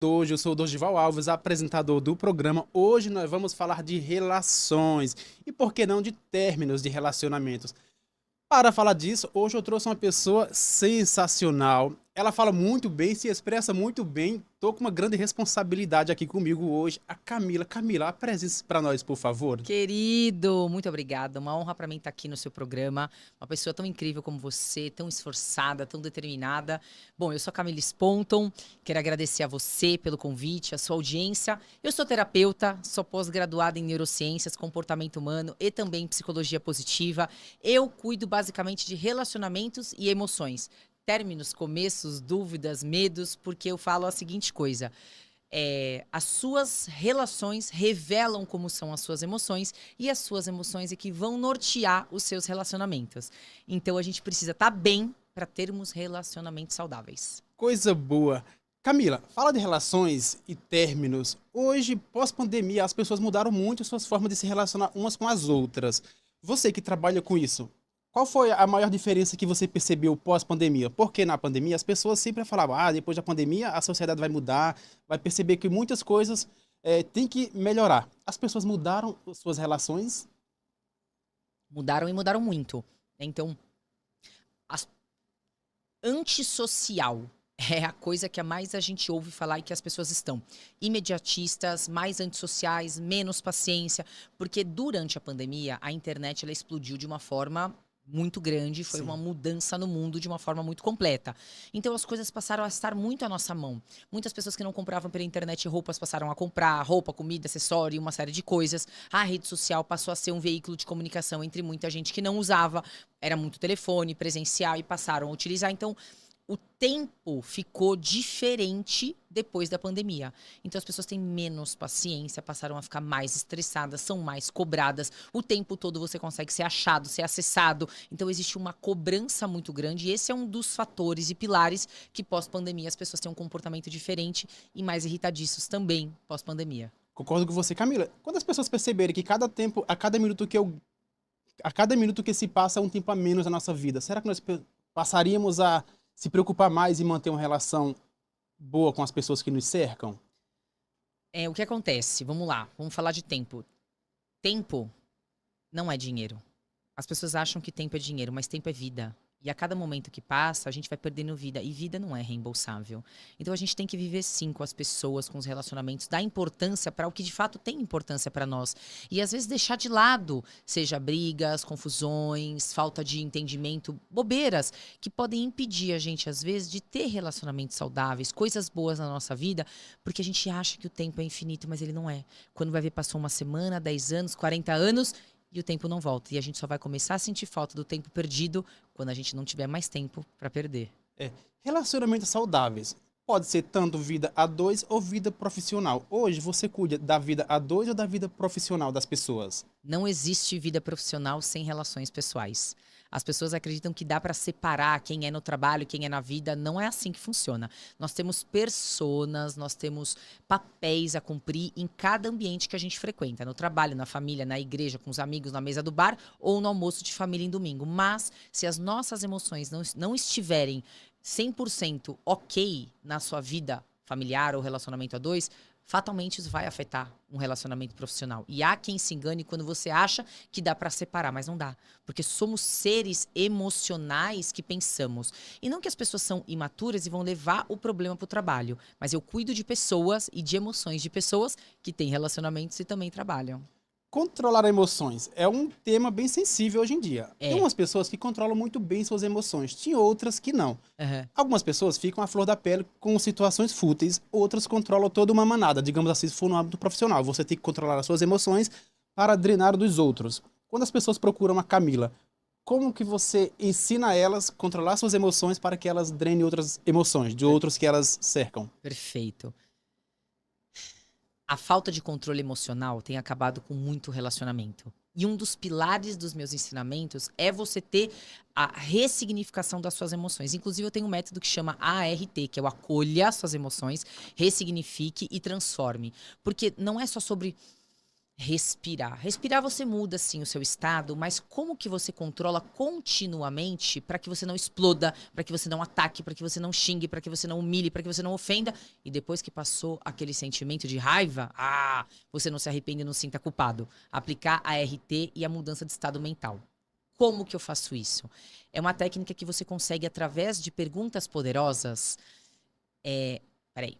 hoje. Eu sou o Dorival Alves, apresentador do programa. Hoje nós vamos falar de relações e, por que não, de términos de relacionamentos. Para falar disso, hoje eu trouxe uma pessoa sensacional. Ela fala muito bem, se expressa muito bem. Tô com uma grande responsabilidade aqui comigo hoje, a Camila. Camila, apresente-se para nós, por favor. Querido, muito obrigada. Uma honra para mim estar aqui no seu programa. Uma pessoa tão incrível como você, tão esforçada, tão determinada. Bom, eu sou a Camila Sponton. Quero agradecer a você pelo convite, a sua audiência. Eu sou terapeuta, sou pós-graduada em neurociências, comportamento humano e também psicologia positiva. Eu cuido basicamente de relacionamentos e emoções. Términos, começos, dúvidas, medos, porque eu falo a seguinte coisa. As suas relações revelam como são as suas emoções e as suas emoções é que vão nortear os seus relacionamentos. Então a gente precisa estar bem para termos relacionamentos saudáveis. Coisa boa. Camila, fala de relações e términos. Hoje, pós-pandemia, as pessoas mudaram muito suas formas de se relacionar umas com as outras. Você que trabalha com isso, qual foi a maior diferença que você percebeu pós-pandemia? Porque na pandemia as pessoas sempre falavam, depois da pandemia a sociedade vai mudar, vai perceber que muitas coisas têm que melhorar. As pessoas mudaram suas relações? Mudaram e mudaram muito. Então, as antissocial é a coisa que mais a gente ouve falar e que as pessoas estão imediatistas, mais antissociais, menos paciência, porque durante a pandemia a internet ela explodiu de uma forma muito grande, foi uma Sim. mudança no mundo de uma forma muito completa. Então as coisas passaram a estar muito à nossa mão. Muitas pessoas que não compravam pela internet roupas passaram a comprar roupa, comida, acessório, uma série de coisas. A rede social passou a ser um veículo de comunicação entre muita gente que não usava, era muito telefone, presencial e passaram a utilizar. Então o tempo ficou diferente depois da pandemia. Então as pessoas têm menos paciência, passaram a ficar mais estressadas, são mais cobradas. O tempo todo você consegue ser achado, ser acessado. Então existe uma cobrança muito grande e esse é um dos fatores e pilares que pós-pandemia as pessoas têm um comportamento diferente e mais irritadiços também pós-pandemia. Concordo com você, Camila. Quando as pessoas perceberem que cada tempo, a cada minuto que se passa é um tempo a menos na nossa vida, será que nós passaríamos a se preocupar mais em manter uma relação boa com as pessoas que nos cercam? O que acontece? Vamos lá, vamos falar de tempo. Tempo não é dinheiro. As pessoas acham que tempo é dinheiro, mas tempo é vida. E a cada momento que passa, a gente vai perdendo vida. E vida não é reembolsável. Então a gente tem que viver sim com as pessoas, com os relacionamentos, dar importância para o que de fato tem importância para nós. E às vezes deixar de lado, seja brigas, confusões, falta de entendimento, bobeiras, que podem impedir a gente, às vezes, de ter relacionamentos saudáveis, coisas boas na nossa vida, porque a gente acha que o tempo é infinito, mas ele não é. Quando vai ver, passou uma semana, 10 anos, 40 anos e o tempo não volta. E a gente só vai começar a sentir falta do tempo perdido quando a gente não tiver mais tempo para perder. É, relacionamentos saudáveis. Pode ser tanto vida a dois ou vida profissional. Hoje você cuida da vida a dois ou da vida profissional das pessoas? Não existe vida profissional sem relações pessoais. As pessoas acreditam que dá para separar quem é no trabalho, quem é na vida. Não é assim que funciona. Nós temos personas, nós temos papéis a cumprir em cada ambiente que a gente frequenta. No trabalho, na família, na igreja, com os amigos, na mesa do bar ou no almoço de família em domingo. Mas se as nossas emoções não estiverem 100% ok na sua vida familiar ou relacionamento a dois, fatalmente isso vai afetar um relacionamento profissional. E há quem se engane quando você acha que dá para separar, mas não dá. Porque somos seres emocionais que pensamos. E não que as pessoas são imaturas e vão levar o problema para o trabalho. Mas eu cuido de pessoas e de emoções de pessoas que têm relacionamentos e também trabalham. Controlar emoções é um tema bem sensível hoje em dia. Tem É. umas pessoas que controlam muito bem suas emoções, tem outras que não. Aham. Algumas pessoas ficam à flor da pele com situações fúteis, outras controlam toda uma manada, digamos assim, se for no âmbito profissional. Você tem que controlar as suas emoções para drenar dos outros. Quando as pessoas procuram a Camila, como que você ensina elas a controlar suas emoções para que elas drenem outras emoções, de outros que elas cercam? Perfeito. A falta de controle emocional tem acabado com muito relacionamento. E um dos pilares dos meus ensinamentos é você ter a ressignificação das suas emoções. Inclusive, eu tenho um método que chama ART, que é o acolha suas emoções, ressignifique e transforme. Porque não é só sobre Respirar. Respirar você muda sim o seu estado, mas como que você controla continuamente para que você não exploda, para que você não ataque, para que você não xingue, para que você não humilhe, para que você não ofenda e depois que passou aquele sentimento de raiva, você não se arrepende e não se sinta culpado. Aplicar a RT e a mudança de estado mental. Como que eu faço isso? É uma técnica que você consegue através de perguntas poderosas. Peraí.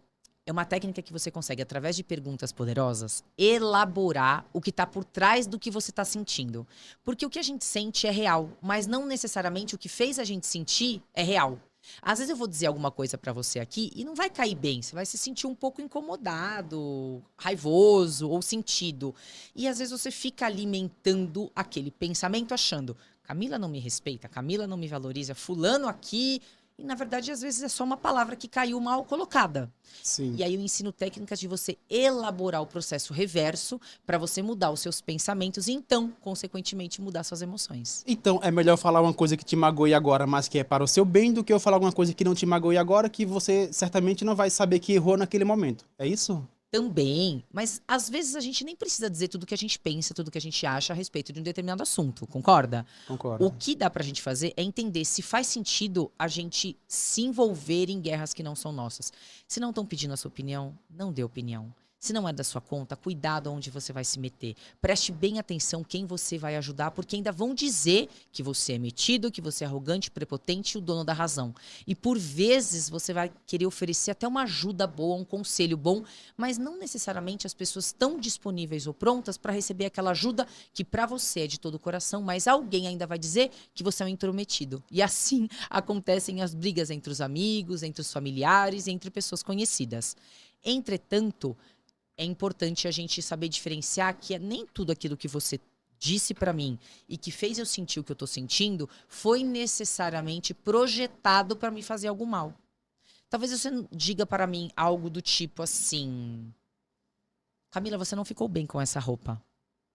É uma técnica que você consegue, através de perguntas poderosas, elaborar o que está por trás do que você está sentindo. Porque o que a gente sente é real, mas não necessariamente o que fez a gente sentir é real. Às vezes eu vou dizer alguma coisa para você aqui e não vai cair bem, você vai se sentir um pouco incomodado, raivoso ou sentido. E às vezes você fica alimentando aquele pensamento achando, Camila não me respeita, Camila não me valoriza, fulano aqui. E, na verdade, às vezes é só uma palavra que caiu mal colocada. Sim. E aí eu ensino técnicas de você elaborar o processo reverso para você mudar os seus pensamentos e, então, consequentemente, mudar suas emoções. Então, é melhor falar uma coisa que te magoe agora, mas que é para o seu bem, do que eu falar alguma coisa que não te magoe agora, que você certamente não vai saber que errou naquele momento. É isso? Também, mas às vezes a gente nem precisa dizer tudo que a gente pensa, tudo que a gente acha a respeito de um determinado assunto, concorda? O Concordo. que dá pra gente fazer é entender se faz sentido a gente se envolver em guerras que não são nossas. Se não estão pedindo a sua opinião, não dê opinião. Se não é da sua conta, cuidado onde você vai se meter. Preste bem atenção quem você vai ajudar, porque ainda vão dizer que você é metido, que você é arrogante, prepotente e o dono da razão. E por vezes você vai querer oferecer até uma ajuda boa, um conselho bom, mas não necessariamente as pessoas estão disponíveis ou prontas para receber aquela ajuda que para você é de todo o coração, mas alguém ainda vai dizer que você é um intrometido. E assim acontecem as brigas entre os amigos, entre os familiares, entre pessoas conhecidas. Entretanto, é importante a gente saber diferenciar que nem tudo aquilo que você disse pra mim e que fez eu sentir o que eu tô sentindo foi necessariamente projetado pra me fazer algo mal. Talvez você diga para mim algo do tipo assim: Camila, você não ficou bem com essa roupa.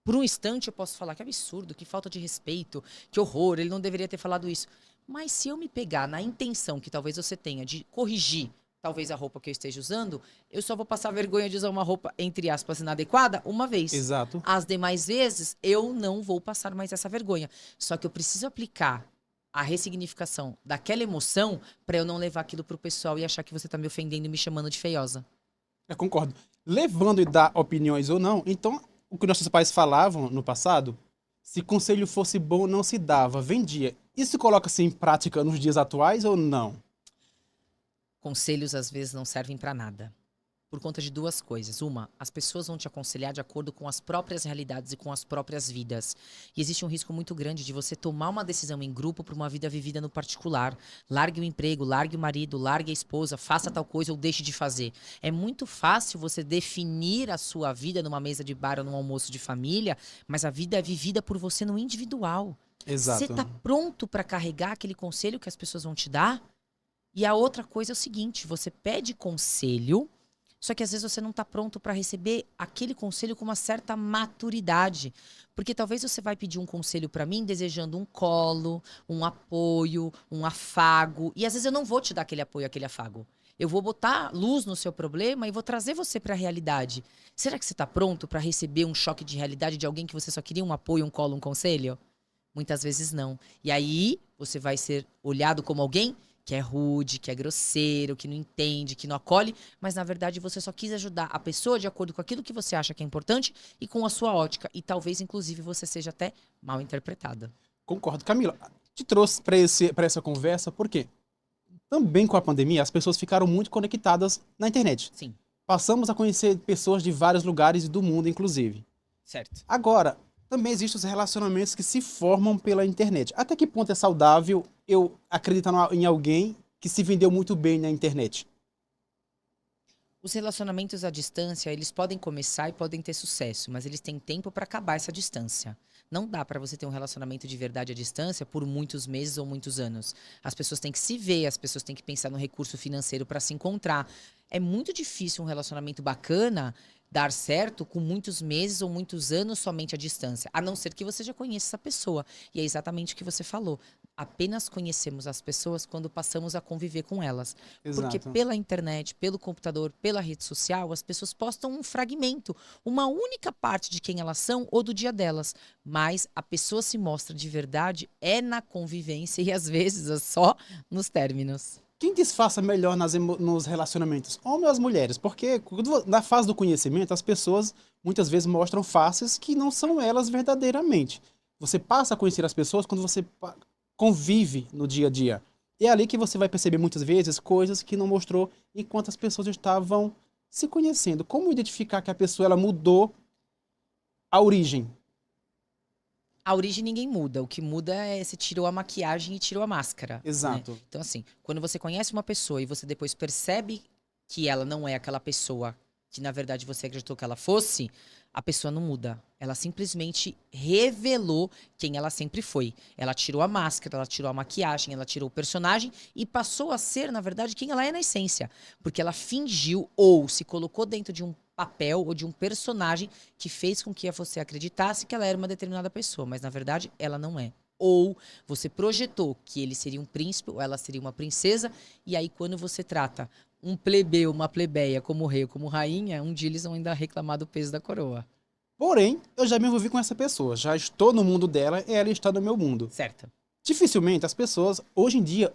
Por um instante eu posso falar que absurdo, que falta de respeito, que horror, ele não deveria ter falado isso. Mas se eu me pegar na intenção que talvez você tenha de corrigir talvez a roupa que eu esteja usando, eu só vou passar vergonha de usar uma roupa, entre aspas, inadequada uma vez. Exato. As demais vezes, eu não vou passar mais essa vergonha. Só que eu preciso aplicar a ressignificação daquela emoção para eu não levar aquilo pro pessoal e achar que você tá me ofendendo e me chamando de feiosa. Eu concordo. Levando e dar opiniões ou não, então, o que nossos pais falavam no passado, se conselho fosse bom, não se dava, vendia. Isso coloca-se em prática nos dias atuais ou não? Conselhos às vezes não servem para nada. Por conta de duas coisas. Uma, as pessoas vão te aconselhar de acordo com as próprias realidades e com as próprias vidas. E existe um risco muito grande de você tomar uma decisão em grupo para uma vida vivida no particular. Largue o emprego, largue o marido, largue a esposa, faça tal coisa ou deixe de fazer. É muito fácil você definir a sua vida numa mesa de bar ou num almoço de família, mas a vida é vivida por você no individual. Você Exato. tá pronto para carregar aquele conselho que as pessoas vão te dar? E a outra coisa é o seguinte, você pede conselho, só que às vezes você não está pronto para receber aquele conselho com uma certa maturidade. Porque talvez você vai pedir um conselho para mim desejando um colo, um apoio, um afago. E às vezes eu não vou te dar aquele apoio, aquele afago. Eu vou botar luz no seu problema e vou trazer você para a realidade. Será que você está pronto para receber um choque de realidade de alguém que você só queria um apoio, um colo, um conselho? Muitas vezes não. E aí você vai ser olhado como alguém que é rude, que é grosseiro, que não entende, que não acolhe, mas na verdade você só quis ajudar a pessoa de acordo com aquilo que você acha que é importante e com a sua ótica. E talvez, inclusive, você seja até mal interpretada. Concordo. Camila, te trouxe para essa conversa porque também com a pandemia as pessoas ficaram muito conectadas na internet. Sim, Passamos a conhecer pessoas de vários lugares do mundo, inclusive. certo. Agora, também existem os relacionamentos que se formam pela internet. Até que ponto é saudável eu acreditar em alguém que se vendeu muito bem na internet? Os relacionamentos à distância, eles podem começar e podem ter sucesso, mas eles têm tempo para acabar essa distância. Não dá para você ter um relacionamento de verdade à distância por muitos meses ou muitos anos. As pessoas têm que se ver, as pessoas têm que pensar no recurso financeiro para se encontrar. É muito difícil um relacionamento bacana dar certo com muitos meses ou muitos anos somente à distância, a não ser que você já conheça essa pessoa. E é exatamente o que você falou. apenas conhecemos as pessoas quando passamos a conviver com elas. Porque Exato. pela internet, pelo computador, pela rede social, as pessoas postam um fragmento, uma única parte de quem elas são ou do dia delas. Mas a pessoa se mostra de verdade é na convivência e às vezes é só nos términos. Quem disfarça melhor nos relacionamentos? Homens ou as mulheres? Porque na fase do conhecimento, as pessoas muitas vezes mostram faces que não são elas verdadeiramente. Você passa a conhecer as pessoas quando você convive no dia a dia. E é ali que você vai perceber muitas vezes coisas que não mostrou enquanto as pessoas estavam se conhecendo. Como identificar que a pessoa ela mudou a origem? A origem ninguém muda. O que muda é se tirou a maquiagem e tirou a máscara, né? Exato. Então, assim, quando você conhece uma pessoa e você depois percebe que ela não é aquela pessoa que, na verdade, você acreditou que ela fosse, a pessoa não muda. Ela simplesmente revelou quem ela sempre foi. Ela tirou a máscara, ela tirou a maquiagem, ela tirou o personagem e passou a ser, na verdade, quem ela é na essência. Porque ela fingiu ou se colocou dentro de um papel ou de um personagem que fez com que você acreditasse que ela era uma determinada pessoa, mas na verdade ela não é. Ou você projetou que ele seria um príncipe ou ela seria uma princesa, e aí quando você trata um plebeu, uma plebeia como rei ou como rainha, um dia eles vão ainda reclamar do peso da coroa. Porém, eu já me envolvi com essa pessoa. Já estou no mundo dela e ela está no meu mundo. Certo. Dificilmente as pessoas, hoje em dia,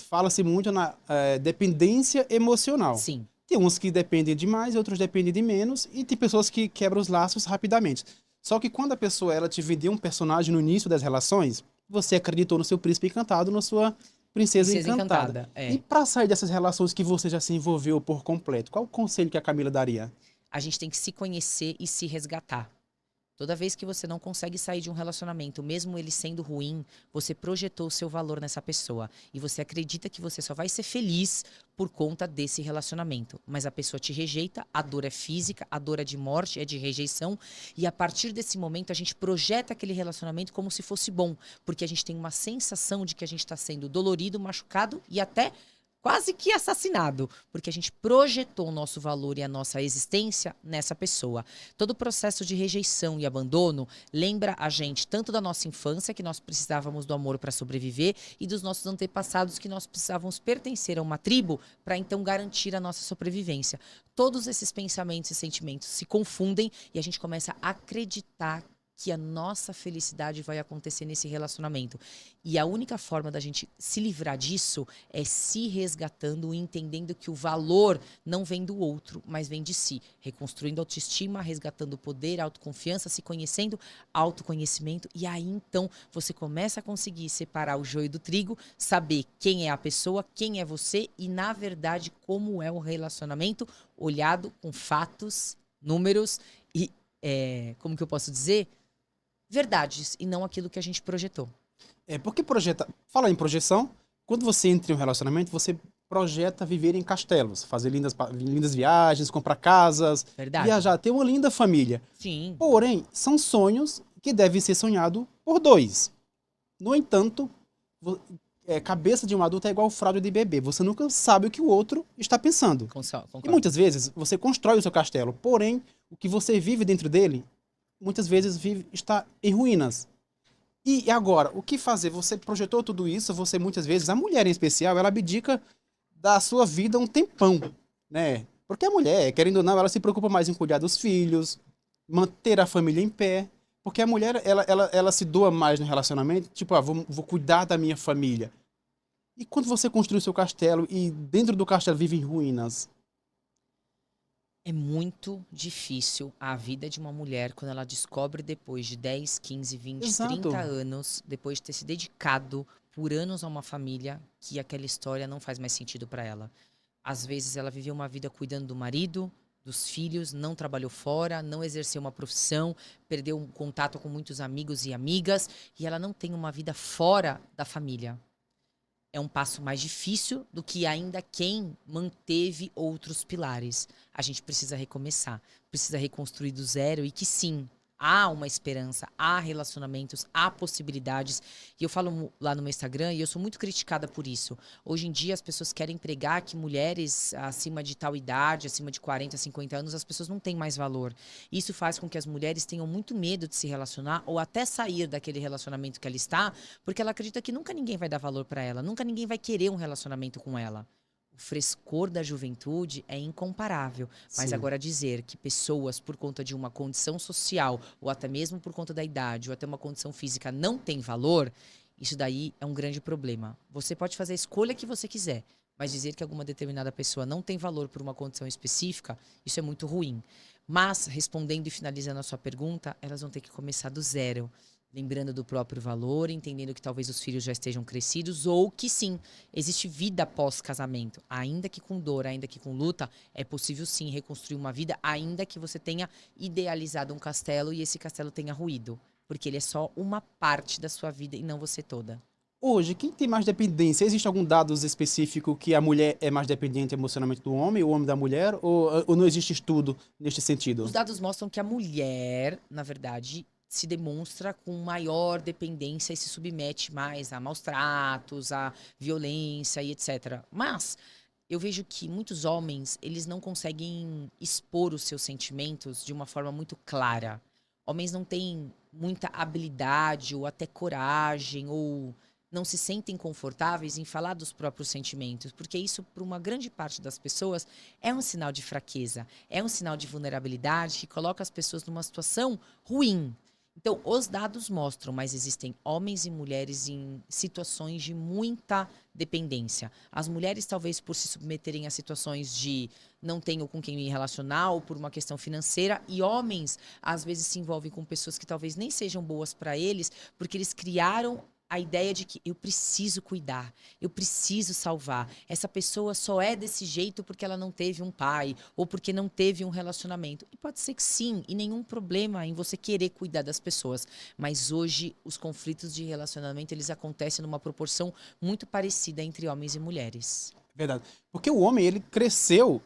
fala-se muito na dependência emocional. Sim. Tem uns que dependem de mais, outros dependem de menos, e tem pessoas que quebram os laços rapidamente. Só que quando a pessoa ela te vendeu um personagem no início das relações, você acreditou no seu príncipe encantado, na sua princesa encantada. É. E para sair dessas relações que você já se envolveu por completo, qual o conselho que a Camila daria? A gente tem que se conhecer e se resgatar. Toda vez que você não consegue sair de um relacionamento, mesmo ele sendo ruim, você projetou o seu valor nessa pessoa. E você acredita que você só vai ser feliz por conta desse relacionamento. Mas a pessoa te rejeita, a dor é física, a dor é de morte, é de rejeição. E a partir desse momento, a gente projeta aquele relacionamento como se fosse bom. Porque a gente tem uma sensação de que a gente está sendo dolorido, machucado e até quase que assassinado, porque a gente projetou o nosso valor e a nossa existência nessa pessoa. Todo o processo de rejeição e abandono lembra a gente tanto da nossa infância, que nós precisávamos do amor para sobreviver, e dos nossos antepassados, que nós precisávamos pertencer a uma tribo para então garantir a nossa sobrevivência. Todos esses pensamentos e sentimentos se confundem e a gente começa a acreditar que a nossa felicidade vai acontecer nesse relacionamento. E a única forma da gente se livrar disso é se resgatando e entendendo que o valor não vem do outro, mas vem de si. Reconstruindo autoestima, resgatando poder, autoconfiança, se conhecendo, autoconhecimento. E aí, então, você começa a conseguir separar o joio do trigo, saber quem é a pessoa, quem é você e, na verdade, como é o relacionamento, olhado com fatos, números e, como que eu posso dizer? Verdades e não aquilo que a gente projetou. Porque fala em projeção, quando você entra em um relacionamento, você projeta viver em castelos, fazer lindas viagens, comprar casas, Verdade. viajar, ter uma linda família. Sim. Porém, são sonhos que devem ser sonhados por dois. No entanto, cabeça de um adulto é igual fralda de bebê. Você nunca sabe o que o outro está pensando. Concordo. E muitas vezes você constrói o seu castelo, porém, o que você vive dentro dele, muitas vezes está em ruínas. E agora, o que fazer? Você projetou tudo isso, você muitas vezes, a mulher em especial, ela abdica da sua vida um tempão, né? Porque a mulher, querendo ou não, ela se preocupa mais em cuidar dos filhos, manter a família em pé. Porque a mulher, ela se doa mais no relacionamento, tipo, vou cuidar da minha família. E quando você construi o seu castelo e dentro do castelo vive em ruínas? É muito difícil a vida de uma mulher quando ela descobre depois de 10, 15, 20, Exato. 30 anos, depois de ter se dedicado por anos a uma família, que aquela história não faz mais sentido para ela. Às vezes ela viveu uma vida cuidando do marido, dos filhos, não trabalhou fora, não exerceu uma profissão, perdeu um contato com muitos amigos e amigas, e ela não tem uma vida fora da família. É um passo mais difícil do que ainda quem manteve outros pilares. A gente precisa recomeçar, precisa reconstruir do zero e que sim, Há uma esperança, há relacionamentos, há possibilidades. E eu falo lá no meu Instagram, e eu sou muito criticada por isso. Hoje em dia, as pessoas querem pregar que mulheres acima de tal idade, acima de 40, 50 anos, as pessoas não têm mais valor. Isso faz com que as mulheres tenham muito medo de se relacionar ou até sair daquele relacionamento que ela está, porque ela acredita que nunca ninguém vai dar valor para ela, nunca ninguém vai querer um relacionamento com ela. O frescor da juventude é incomparável. Mas Sim. agora dizer que pessoas, por conta de uma condição social, ou até mesmo por conta da idade, ou até uma condição física, não têm valor, isso daí é um grande problema. Você pode fazer a escolha que você quiser, mas dizer que alguma determinada pessoa não tem valor por uma condição específica, isso é muito ruim. Mas, respondendo e finalizando a sua pergunta, elas vão ter que começar do zero. Lembrando do próprio valor, entendendo que talvez os filhos já estejam crescidos ou que sim, existe vida após casamento. Ainda que com dor, ainda que com luta, é possível sim reconstruir uma vida, ainda que você tenha idealizado um castelo e esse castelo tenha ruído. Porque ele é só uma parte da sua vida e não você toda. Hoje, quem tem mais dependência? Existe algum dado específico que a mulher é mais dependente emocionalmente do homem, o homem da mulher? Ou não existe estudo neste Os sentido? dados mostram que a mulher, na verdade, se demonstra com maior dependência e se submete mais a maus tratos, a violência e etc. Mas eu vejo que muitos homens, eles não conseguem expor os seus sentimentos de uma forma muito clara. Homens não têm muita habilidade ou até coragem ou não se sentem confortáveis em falar dos próprios sentimentos, porque isso, para uma grande parte das pessoas, é um sinal de fraqueza, é um sinal de vulnerabilidade que coloca as pessoas numa situação ruim. Então, os dados mostram, mas existem homens e mulheres em situações de muita dependência. As mulheres, talvez por se submeterem a situações de não tenho com quem me relacionar ou por uma questão financeira, e homens, às vezes, se envolvem com pessoas que talvez nem sejam boas para eles, porque eles criaram a ideia de que eu preciso cuidar, eu preciso salvar. Essa pessoa só é desse jeito porque ela não teve um pai ou porque não teve um relacionamento. E pode ser que sim, e nenhum problema em você querer cuidar das pessoas. Mas hoje os conflitos de relacionamento eles acontecem numa proporção muito parecida entre homens e mulheres. Verdade. Porque o homem, ele cresceu,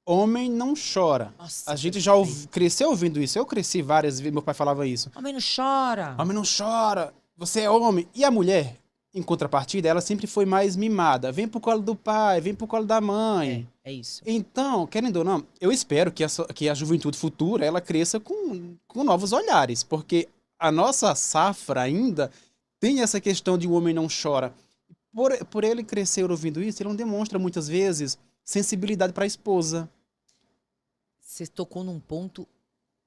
homem não chora. A Nossa, gente já perfeito. cresceu ouvindo isso. Eu cresci várias vezes, meu pai falava isso. Homem não chora. Homem não chora, você é homem. E a mulher, em contrapartida, ela sempre foi mais mimada. Vem pro colo do pai, vem pro colo da mãe. É isso. Então, querendo ou não, eu espero que a juventude futura ela cresça com novos olhares, porque a nossa safra ainda tem essa questão de o homem não chora. Por ele crescer ouvindo isso, ele não demonstra muitas vezes sensibilidade para a esposa. Você tocou num ponto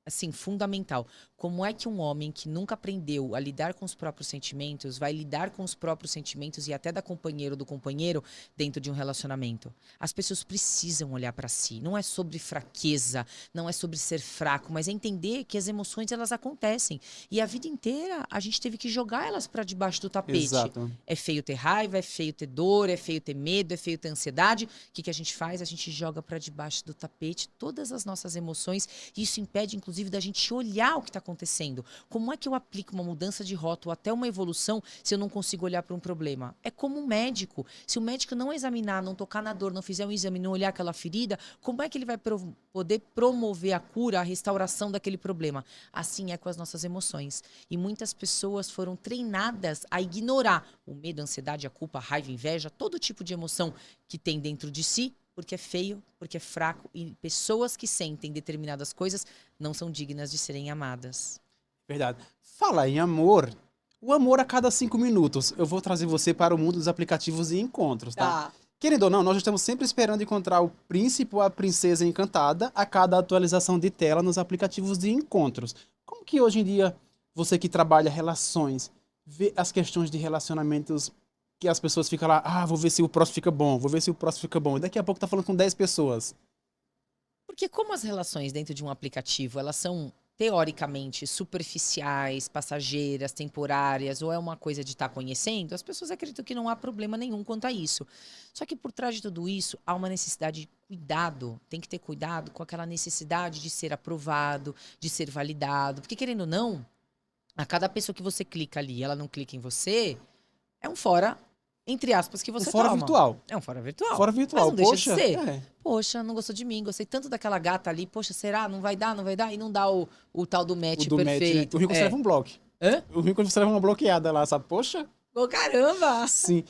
assim, fundamental. Como é que um homem que nunca aprendeu a lidar com os próprios sentimentos vai lidar com os próprios sentimentos e até da companheira ou do companheiro dentro de um relacionamento? As pessoas precisam olhar para si. Não é sobre fraqueza, não é sobre ser fraco, mas é entender que as emoções elas acontecem. E a vida inteira a gente teve que jogar elas para debaixo do tapete. Exato. É feio ter raiva, é feio ter dor, é feio ter medo, é feio ter ansiedade. O que que a gente faz? A gente joga para debaixo do tapete todas as nossas emoções e isso impede, inclusive, da gente olhar o que está acontecendo. Como é que eu aplico uma mudança de rota ou até uma evolução se eu não consigo olhar para um problema? É como um médico. Se o médico não examinar, não tocar na dor, não fizer um exame, não olhar aquela ferida, como é que ele vai poder promover a cura, a restauração daquele problema? Assim é com as nossas emoções. E muitas pessoas foram treinadas a ignorar o medo, a ansiedade, a culpa, a raiva, a inveja, todo tipo de emoção que tem dentro de si, porque é feio, porque é fraco e pessoas que sentem determinadas coisas não são dignas de serem amadas. Verdade. Fala em amor. O amor a cada 5 minutos. Eu vou trazer você para o mundo dos aplicativos e encontros, tá? Tá. Querendo ou não, nós estamos sempre esperando encontrar o príncipe ou a princesa encantada a cada atualização de tela nos aplicativos de encontros. Como que hoje em dia, você que trabalha relações, vê as questões de relacionamentos que as pessoas ficam lá, vou ver se o próximo fica bom, vou ver se o próximo fica bom. E daqui a pouco tá falando com 10 pessoas. Porque como as relações dentro de um aplicativo, elas são teoricamente superficiais, passageiras, temporárias, ou é uma coisa de estar conhecendo, as pessoas acreditam que não há problema nenhum quanto a isso. Só que por trás de tudo isso, há uma necessidade de cuidado. Tem que ter cuidado com aquela necessidade de ser aprovado, de ser validado. Porque querendo ou não, a cada pessoa que você clica ali, ela não clica em você, é um fora entre aspas, que Um você fora toma. virtual. É um fora virtual. Fora virtual. Mas não deixa Poxa, de ser. é. Poxa, não gostou de mim, gostei tanto daquela gata ali. Poxa, será? Não vai dar, não vai dar? E não dá o tal do O match do match, né? O perfeito. rico você leva um bloco. Hã? O rico você leva uma bloqueada lá, sabe? Poxa. Ô, caramba! Sim.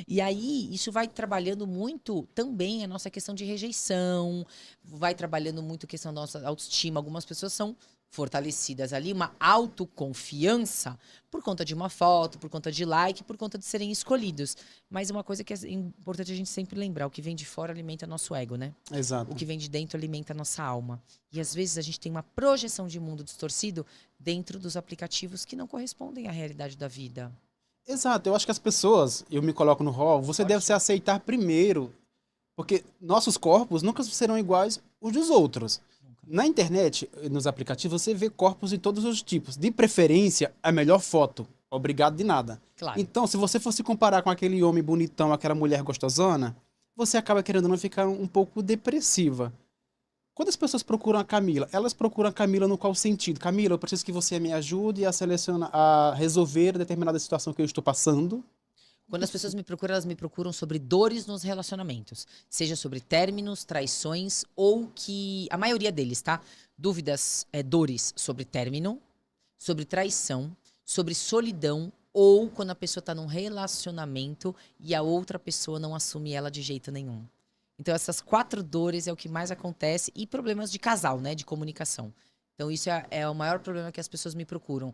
E aí, isso vai trabalhando muito também a nossa questão de rejeição, vai trabalhando muito a questão da nossa autoestima. Algumas pessoas são fortalecidas ali, uma autoconfiança por conta de uma foto, por conta de like, por conta de serem escolhidos. Mas uma coisa que é importante a gente sempre lembrar, o que vem de fora alimenta nosso ego, né? Exato. O que vem de dentro alimenta a nossa alma. E às vezes a gente tem uma projeção de mundo distorcido dentro dos aplicativos que não correspondem à realidade da vida. Exato. Eu acho que as pessoas, eu me coloco no rol, você deve se aceitar primeiro. Porque nossos corpos nunca serão iguais os dos outros. Na internet, nos aplicativos, você vê corpos de todos os tipos. De preferência, a melhor foto. Obrigado de nada. Claro. Então, se você fosse comparar com aquele homem bonitão, aquela mulher gostosona, você acaba querendo não ficar um pouco depressiva. Quando as pessoas procuram a Camila, elas procuram a Camila no qual sentido? Camila, eu preciso que você me ajude a selecionar, a resolver determinada situação que eu estou passando. Quando as pessoas me procuram, elas me procuram sobre dores nos relacionamentos. Seja sobre términos, traições ou que... A maioria deles, tá? Dúvidas, dores sobre término, sobre traição, sobre solidão ou quando a pessoa tá num relacionamento e a outra pessoa não assume ela de jeito nenhum. Então essas 4 dores é o que mais acontece e problemas de casal, né? De comunicação. Então isso é o maior problema que as pessoas me procuram.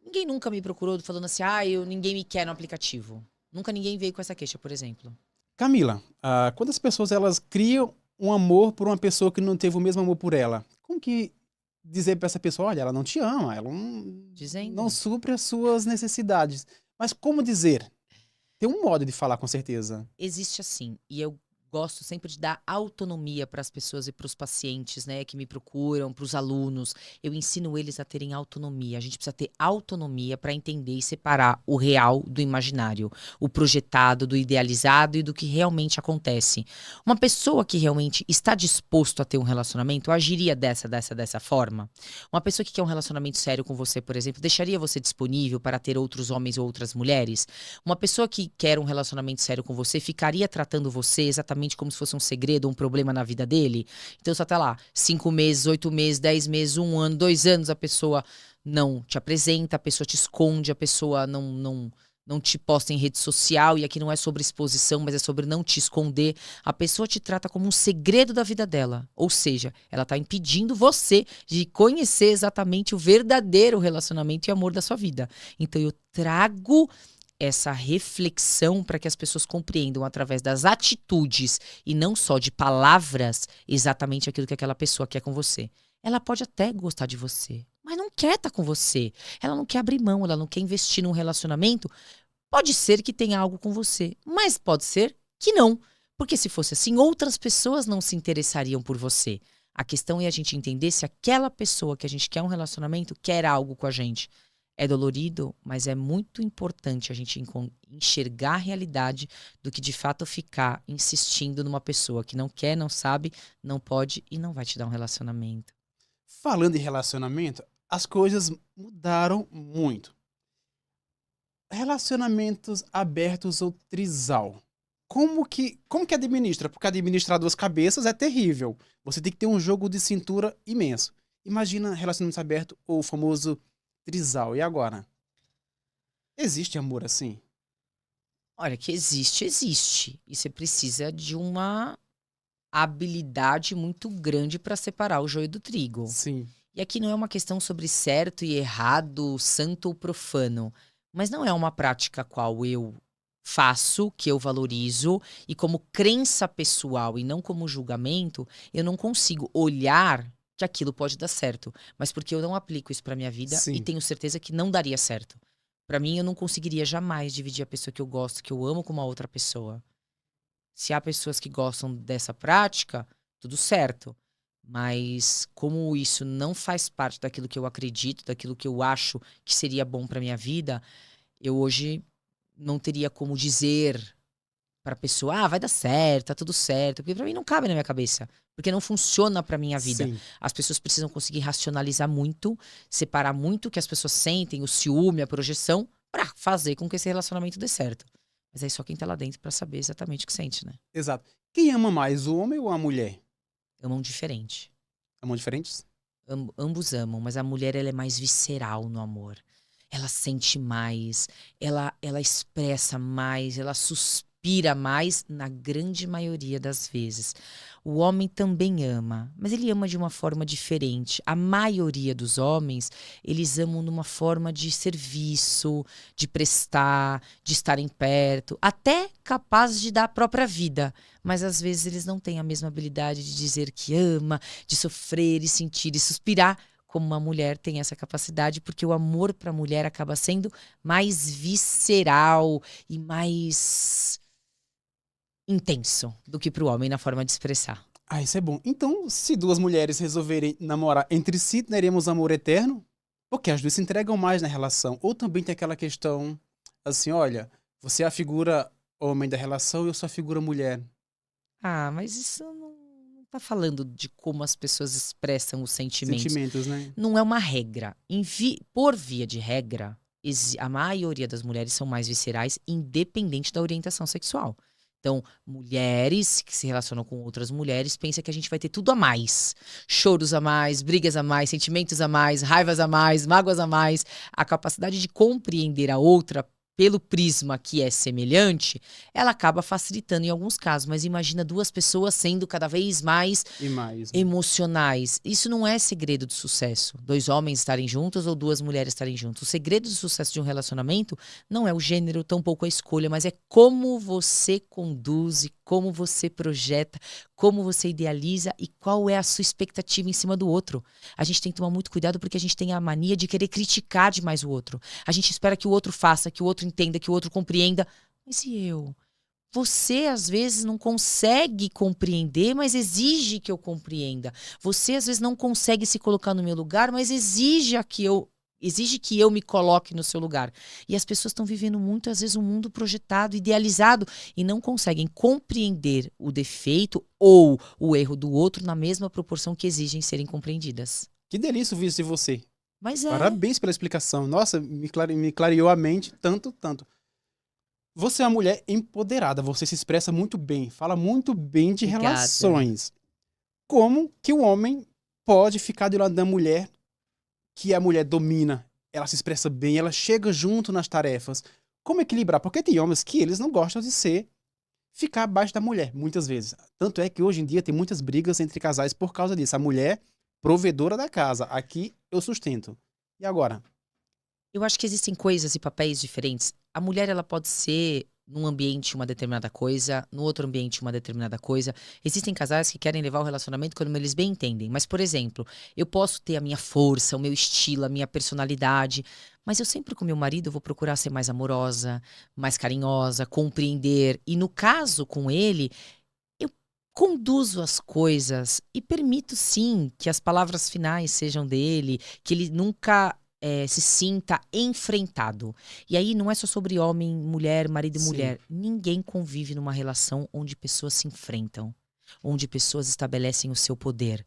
Ninguém nunca me procurou falando assim, ninguém me quer no aplicativo. Nunca ninguém veio com essa queixa, por exemplo. Camila, quando as pessoas elas criam um amor por uma pessoa que não teve o mesmo amor por ela, como que dizer para essa pessoa, olha, ela não te ama, ela Dizendo. não supre as suas necessidades. Mas como dizer? Tem um modo de falar, com certeza. Existe assim, e eu gosto sempre de dar autonomia para as pessoas e para os pacientes, né, que me procuram, para os alunos. Eu ensino eles a terem autonomia. A gente precisa ter autonomia para entender e separar o real do imaginário, o projetado do idealizado e do que realmente acontece. Uma pessoa que realmente está disposto a ter um relacionamento agiria dessa forma. Uma pessoa que quer um relacionamento sério com você, por exemplo, deixaria você disponível para ter outros homens ou outras mulheres? Uma pessoa que quer um relacionamento sério com você ficaria tratando você exatamente como se fosse um segredo, um problema na vida dele? Então só tá lá, 5 meses, 8 meses, 10 meses, 1 ano, 2 anos, a pessoa não te apresenta, a pessoa te esconde, a pessoa não te posta em rede social, e aqui não é sobre exposição, mas é sobre não te esconder. A pessoa te trata como um segredo da vida dela. Ou seja, ela tá impedindo você de conhecer exatamente o verdadeiro relacionamento e amor da sua vida. Então eu trago essa reflexão para que as pessoas compreendam através das atitudes e não só de palavras exatamente aquilo que aquela pessoa quer com você. Ela pode até gostar de você, mas não quer estar com você. Ela não quer abrir mão, ela não quer investir num relacionamento. Pode ser que tenha algo com você, mas pode ser que não. Porque se fosse assim, outras pessoas não se interessariam por você. A questão é a gente entender se aquela pessoa que a gente quer um relacionamento quer algo com a gente. É dolorido, mas é muito importante a gente enxergar a realidade do que de fato ficar insistindo numa pessoa que não quer, não sabe, não pode e não vai te dar um relacionamento. Falando em relacionamento, as coisas mudaram muito. Relacionamentos abertos ou trisal. Como que administra? Porque administrar 2 cabeças é terrível. Você tem que ter um jogo de cintura imenso. Imagina relacionamento aberto ou o famoso trisal. E agora? Existe amor assim? Olha, que existe, existe. E você precisa de uma habilidade muito grande para separar o joio do trigo. Sim. E aqui não é uma questão sobre certo e errado, santo ou profano, mas não é uma prática a qual eu faço, que eu valorizo, e como crença pessoal e não como julgamento, eu não consigo olhar que aquilo pode dar certo, mas porque eu não aplico isso para minha vida e Sim. tenho certeza que não daria certo. Para mim, eu não conseguiria jamais dividir a pessoa que eu gosto, que eu amo, com uma outra pessoa. Se há pessoas que gostam dessa prática, tudo certo. Mas como isso não faz parte daquilo que eu acredito, daquilo que eu acho que seria bom para minha vida, eu hoje não teria como dizer para a pessoa, vai dar certo, tá tudo certo, porque para mim não cabe na minha cabeça, porque não funciona para minha vida. Sim. As pessoas precisam conseguir racionalizar muito, separar muito o que as pessoas sentem, o ciúme, a projeção, para fazer com que esse relacionamento dê certo. Mas aí só quem tá lá dentro pra saber exatamente o que sente, né? Exato. Quem ama mais, o homem ou a mulher? Amam diferente. Amam diferentes? Ambos amam, mas a mulher ela é mais visceral no amor. Ela sente mais, ela expressa mais, ela suspira mais na grande maioria das vezes. O homem também ama, mas ele ama de uma forma diferente. A maioria dos homens, eles amam numa forma de serviço, de prestar, de estarem perto, até capazes de dar a própria vida. Mas às vezes eles não têm a mesma habilidade de dizer que ama, de sofrer e sentir e suspirar, como uma mulher tem essa capacidade, porque o amor para a mulher acaba sendo mais visceral e mais intenso do que para o homem na forma de expressar. Ah, isso é bom. Então, se duas mulheres resolverem namorar entre si, teremos amor eterno? Porque as duas se entregam mais na relação. Ou também tem aquela questão, assim, olha, você é a figura homem da relação e eu sou a figura mulher. Ah, mas isso não tá falando de como as pessoas expressam os sentimentos. Sentimentos, né? Não é uma regra. Por via de regra, a maioria das mulheres são mais viscerais, independente da orientação sexual. Então, mulheres que se relacionam com outras mulheres pensam que a gente vai ter tudo a mais. Choros a mais, brigas a mais, sentimentos a mais, raivas a mais, mágoas a mais. A capacidade de compreender a outra pelo prisma que é semelhante, ela acaba facilitando em alguns casos. Mas imagina duas pessoas sendo cada vez mais E mais, né? emocionais. Isso não é segredo do sucesso. Dois homens estarem juntos ou duas mulheres estarem juntos. O segredo do sucesso de um relacionamento não é o gênero, tampouco a escolha, mas é como você conduz, como você projeta, como você idealiza e qual é a sua expectativa em cima do outro. A gente tem que tomar muito cuidado porque a gente tem a mania de querer criticar demais o outro. A gente espera que o outro faça, que o outro entenda, que o outro compreenda. Mas e eu? Você, às vezes, não consegue compreender, mas exige que eu compreenda. Você, às vezes, não consegue se colocar no meu lugar, mas exige que eu me coloque no seu lugar. E as pessoas estão vivendo muito, às vezes, um mundo projetado, idealizado, e não conseguem compreender o defeito ou o erro do outro na mesma proporção que exigem serem compreendidas. Que delícia ouvir isso de você. Mas é. Parabéns pela explicação. Nossa, me clareou a mente tanto, tanto. Você é uma mulher empoderada, você se expressa muito bem, fala muito bem de Obrigada. relações. Como que o homem pode ficar do lado da mulher, que a mulher domina, ela se expressa bem, ela chega junto nas tarefas? Como equilibrar? Porque tem homens que eles não gostam de ficar abaixo da mulher, muitas vezes. Tanto é que hoje em dia tem muitas brigas entre casais por causa disso. A mulher, provedora da casa, aqui eu sustento. E agora? Eu acho que existem coisas e papéis diferentes. A mulher, ela pode ser num ambiente uma determinada coisa, no outro ambiente uma determinada coisa. Existem casais que querem levar o relacionamento como eles bem entendem. Mas, por exemplo, eu posso ter a minha força, o meu estilo, a minha personalidade, mas eu sempre com meu marido vou procurar ser mais amorosa, mais carinhosa, compreender. E no caso com ele, eu conduzo as coisas e permito sim que as palavras finais sejam dele, que ele nunca se sinta enfrentado. E aí não é só sobre homem, mulher, marido e Sim. mulher. Ninguém convive numa relação onde pessoas se enfrentam, onde pessoas estabelecem o seu poder.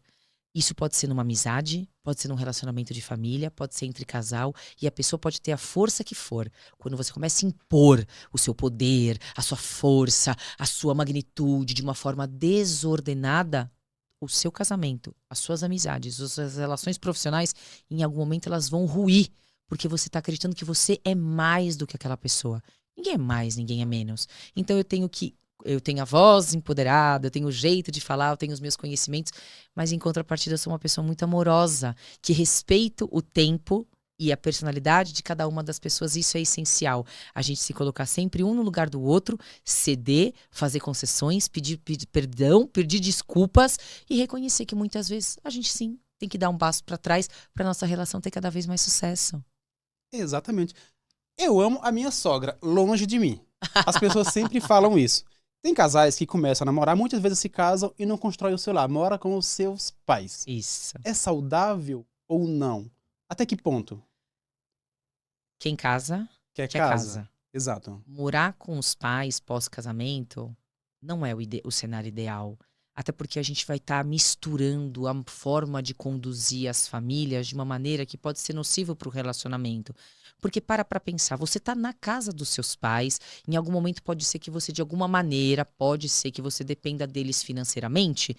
Isso pode ser numa amizade, pode ser num relacionamento de família, pode ser entre casal, e a pessoa pode ter a força que for. Quando você começa a impor o seu poder, a sua força, a sua magnitude de uma forma desordenada, o seu casamento, as suas amizades, as suas relações profissionais, em algum momento elas vão ruir, porque você está acreditando que você é mais do que aquela pessoa. Ninguém é mais, ninguém é menos. Então eu tenho a voz empoderada, eu tenho o jeito de falar, eu tenho os meus conhecimentos, mas em contrapartida eu sou uma pessoa muito amorosa, que respeito o tempo e a personalidade de cada uma das pessoas. Isso é essencial. A gente se colocar sempre um no lugar do outro, ceder, fazer concessões, pedir perdão, pedir desculpas e reconhecer que muitas vezes a gente sim tem que dar um passo para trás para nossa relação ter cada vez mais sucesso. Exatamente. Eu amo a minha sogra, longe de mim. As pessoas sempre falam isso. Tem casais que começam a namorar, muitas vezes se casam e não constroem o seu lar, mora com os seus pais. Isso. É saudável ou não? Até que ponto? Quem casa, Que é quer casa? casa. Exato. Morar com os pais pós-casamento não é o cenário ideal. Até porque a gente vai estar misturando a forma de conduzir as famílias de uma maneira que pode ser nociva para o relacionamento. Porque para pensar, você tá na casa dos seus pais, em algum momento pode ser que você, de alguma maneira, pode ser que você dependa deles financeiramente.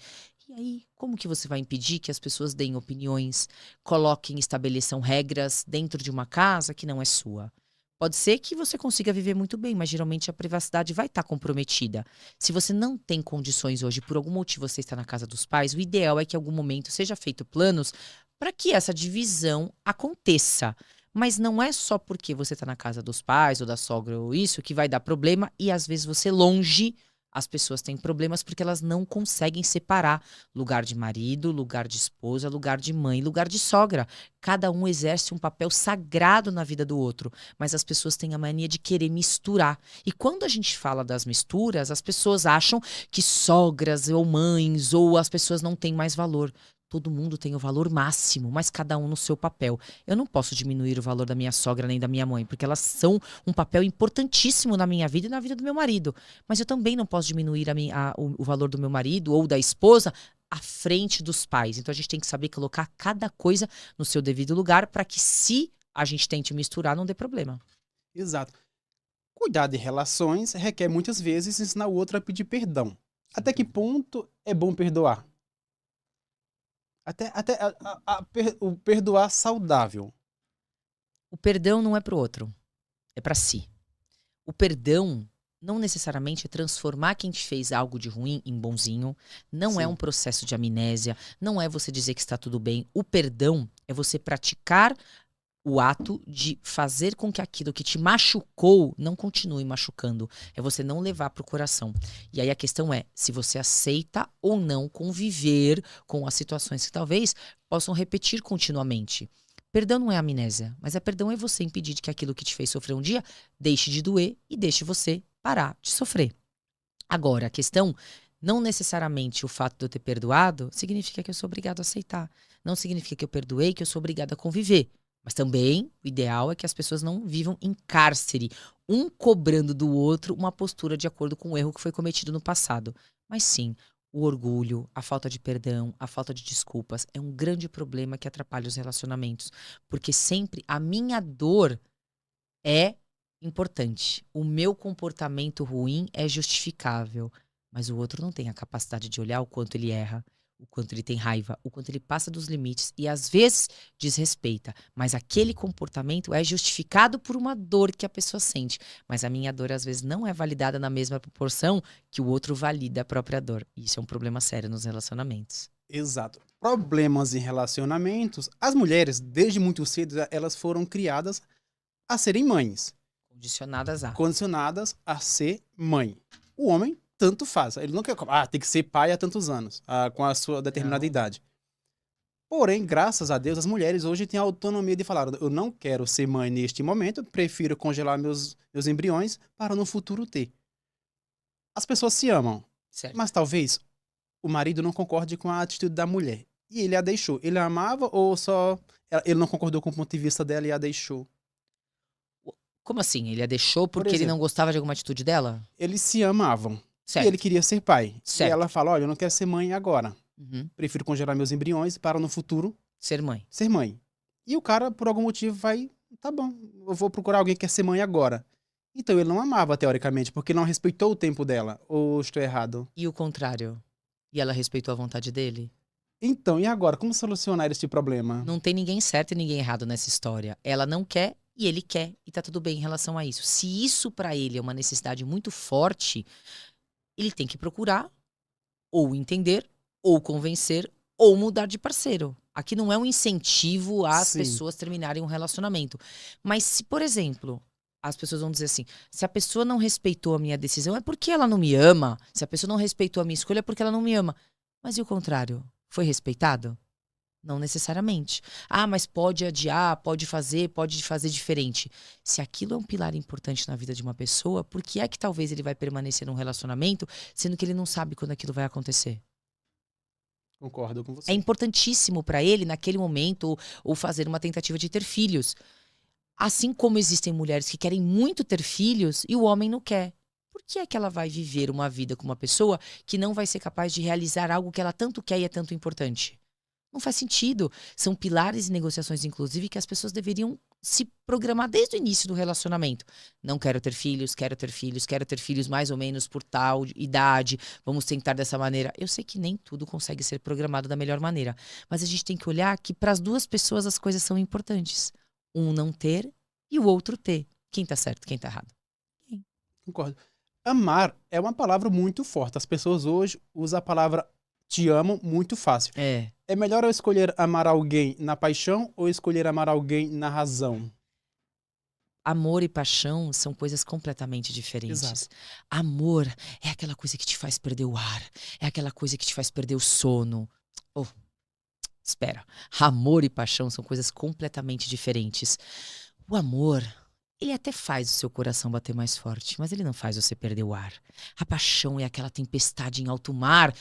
E aí, como que você vai impedir que as pessoas deem opiniões, coloquem, estabeleçam regras dentro de uma casa que não é sua? Pode ser que você consiga viver muito bem, mas geralmente a privacidade vai estar comprometida. Se você não tem condições hoje, por algum motivo você está na casa dos pais, o ideal é que em algum momento seja feito planos para que essa divisão aconteça. Mas não é só porque você está na casa dos pais ou da sogra ou isso que vai dar problema e às vezes você longe, as pessoas têm problemas porque elas não conseguem separar lugar de marido, lugar de esposa, lugar de mãe, lugar de sogra. Cada um exerce um papel sagrado na vida do outro, mas as pessoas têm a mania de querer misturar. E quando a gente fala das misturas, as pessoas acham que sogras ou mães ou as pessoas não têm mais valor. Todo mundo tem o valor máximo, mas cada um no seu papel. Eu não posso diminuir o valor da minha sogra nem da minha mãe, porque elas são um papel importantíssimo na minha vida e na vida do meu marido. Mas eu também não posso diminuir o valor do meu marido ou da esposa à frente dos pais. Então a gente tem que saber colocar cada coisa no seu devido lugar para que, se a gente tente misturar, não dê problema. Exato. Cuidar de relações requer muitas vezes ensinar o outro a pedir perdão. Até que ponto é bom perdoar? Até o perdoar saudável. O perdão não é pro outro, é para si. O perdão não necessariamente é transformar quem te fez algo de ruim em bonzinho, não é Sim. um processo de amnésia, não é você dizer que está tudo bem. O perdão é você praticar o ato de fazer com que aquilo que te machucou não continue machucando. É você não levar para o coração. E aí a questão é se você aceita ou não conviver com as situações que talvez possam repetir continuamente. Perdão não é amnésia, mas perdão é você impedir que aquilo que te fez sofrer um dia deixe de doer e deixe você parar de sofrer. Agora, a questão, não necessariamente o fato de eu ter perdoado significa que eu sou obrigado a aceitar. Não significa que eu perdoei, que eu sou obrigado a conviver. Mas também o ideal é que as pessoas não vivam em cárcere, um cobrando do outro uma postura de acordo com o erro que foi cometido no passado. Mas sim, o orgulho, a falta de perdão, a falta de desculpas é um grande problema que atrapalha os relacionamentos. Porque sempre a minha dor é importante. O meu comportamento ruim é justificável, mas o outro não tem a capacidade de olhar o quanto ele erra, o quanto ele tem raiva, o quanto ele passa dos limites e às vezes desrespeita. Mas aquele comportamento é justificado por uma dor que a pessoa sente. Mas a minha dor às vezes não é validada na mesma proporção que o outro valida a própria dor. Isso é um problema sério nos relacionamentos. Exato. Problemas em relacionamentos. As mulheres, desde muito cedo, elas foram criadas a serem mães, Condicionadas a. condicionadas a ser mãe. O homem, tanto faz. Ele não quer, tem que ser pai há tantos anos, com a sua determinada Não. idade. Porém, graças a Deus, as mulheres hoje têm a autonomia de falar: eu não quero ser mãe neste momento, prefiro congelar meus embriões para no futuro ter. As pessoas se amam, Certo. mas talvez o marido não concorde com a atitude da mulher. E ele a deixou. Ele a amava ou só ele não concordou com o ponto de vista dela e a deixou? Como assim? Ele a deixou Por porque ele não exemplo, gostava de alguma atitude dela? eles se amavam. E ele Certo. queria ser pai. E Certo. ela fala: olha, eu não quero ser mãe agora. Uhum. Prefiro congelar meus embriões para no futuro Ser mãe. ser mãe. E o cara, por algum motivo, vai: tá bom, eu vou procurar alguém que quer ser mãe agora. Então ele não amava, teoricamente, porque não respeitou o tempo dela. Ou estou errado? E o contrário? E ela respeitou a vontade dele? Então, e agora? Como solucionar esse problema? Não tem ninguém certo e ninguém errado nessa história. Ela não quer e ele quer e tá tudo bem em relação a isso. Se isso pra ele é uma necessidade muito forte, ele tem que procurar ou entender, ou convencer, ou mudar de parceiro. Aqui não é um incentivo às Sim. pessoas terminarem um relacionamento. Mas se, por exemplo, as pessoas vão dizer assim, se a pessoa não respeitou a minha decisão é porque ela não me ama. Se a pessoa não respeitou a minha escolha é porque ela não me ama. Mas e o contrário? Foi respeitado? Não necessariamente. Ah, mas pode adiar, pode fazer diferente. Se aquilo é um pilar importante na vida de uma pessoa, por que é que talvez ele vai permanecer num relacionamento, sendo que ele não sabe quando aquilo vai acontecer? Concordo com você. É importantíssimo para ele, naquele momento, ou fazer uma tentativa de ter filhos. Assim como existem mulheres que querem muito ter filhos e o homem não quer. Por que é que ela vai viver uma vida com uma pessoa que não vai ser capaz de realizar algo que ela tanto quer e é tanto importante? Não faz sentido. São pilares e negociações, inclusive, que as pessoas deveriam se programar desde o início do relacionamento. Não quero ter filhos, quero ter filhos, quero ter filhos mais ou menos por tal idade, vamos tentar dessa maneira. Eu sei que nem tudo consegue ser programado da melhor maneira, mas a gente tem que olhar que para as duas pessoas as coisas são importantes. Um não ter e o outro ter. Quem tá certo, quem tá errado? Concordo. Amar é uma palavra muito forte. As pessoas hoje usam a palavra te amo muito fácil. É. É melhor eu escolher amar alguém na paixão ou escolher amar alguém na razão? Amor e paixão são coisas completamente diferentes. Exato. Amor é aquela coisa que te faz perder o ar, é aquela coisa que te faz perder o sono. Oh, espera. Amor e paixão são coisas completamente diferentes. O amor, ele até faz o seu coração bater mais forte, mas ele não faz você perder o ar. A paixão é aquela tempestade em alto mar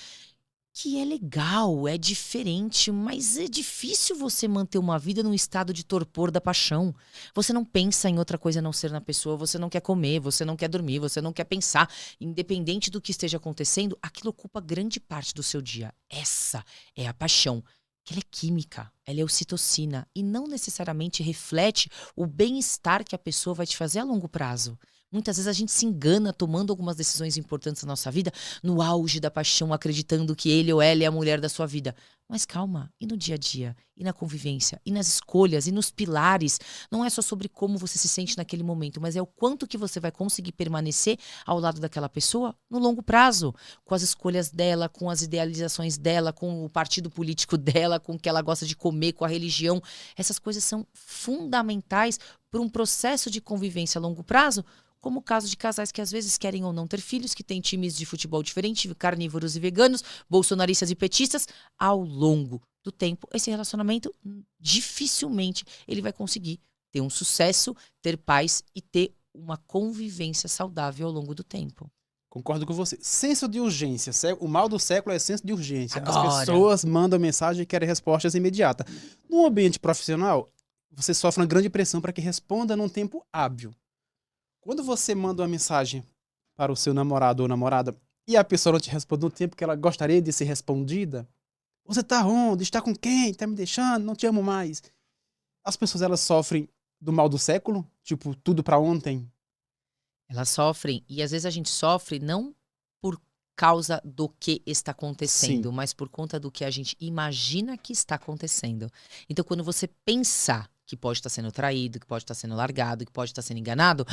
que é legal, é diferente, mas é difícil você manter uma vida num estado de torpor da paixão. Você não pensa em outra coisa a não ser na pessoa, você não quer comer, você não quer dormir, você não quer pensar. Independente do que esteja acontecendo, aquilo ocupa grande parte do seu dia. Essa é a paixão. Que ela é química, ela é ocitocina e não necessariamente reflete o bem-estar que a pessoa vai te fazer a longo prazo. Muitas vezes a gente se engana tomando algumas decisões importantes na nossa vida no auge da paixão, acreditando que ele ou ela é a mulher da sua vida. Mas calma, e no dia a dia, e na convivência, e nas escolhas, e nos pilares, não é só sobre como você se sente naquele momento, mas é o quanto que você vai conseguir permanecer ao lado daquela pessoa no longo prazo, com as escolhas dela, com as idealizações dela, com o partido político dela, com o que ela gosta de comer, com a religião. Essas coisas são fundamentais para um processo de convivência a longo prazo, como o caso de casais que às vezes querem ou não ter filhos, que têm times de futebol diferentes, carnívoros e veganos, bolsonaristas e petistas. Ao longo do tempo, esse relacionamento dificilmente ele vai conseguir ter um sucesso, ter paz e ter uma convivência saudável ao longo do tempo. Concordo com você. Senso de urgência. O mal do século é senso de urgência. As Agora. pessoas mandam mensagem e querem respostas imediatas. No ambiente profissional, você sofre uma grande pressão para que responda num tempo hábil. Quando você manda uma mensagem para o seu namorado ou namorada e a pessoa não te responde no tempo que ela gostaria de ser respondida, você tá onde? Está com quem? Tá me deixando? Não te amo mais. As pessoas, elas sofrem do mal do século? Tipo, tudo para ontem? Elas sofrem, e às vezes a gente sofre não por causa do que está acontecendo, Sim. mas por conta do que a gente imagina que está acontecendo. Então, quando você pensar que pode estar sendo traído, que pode estar sendo largado, que pode estar sendo enganado,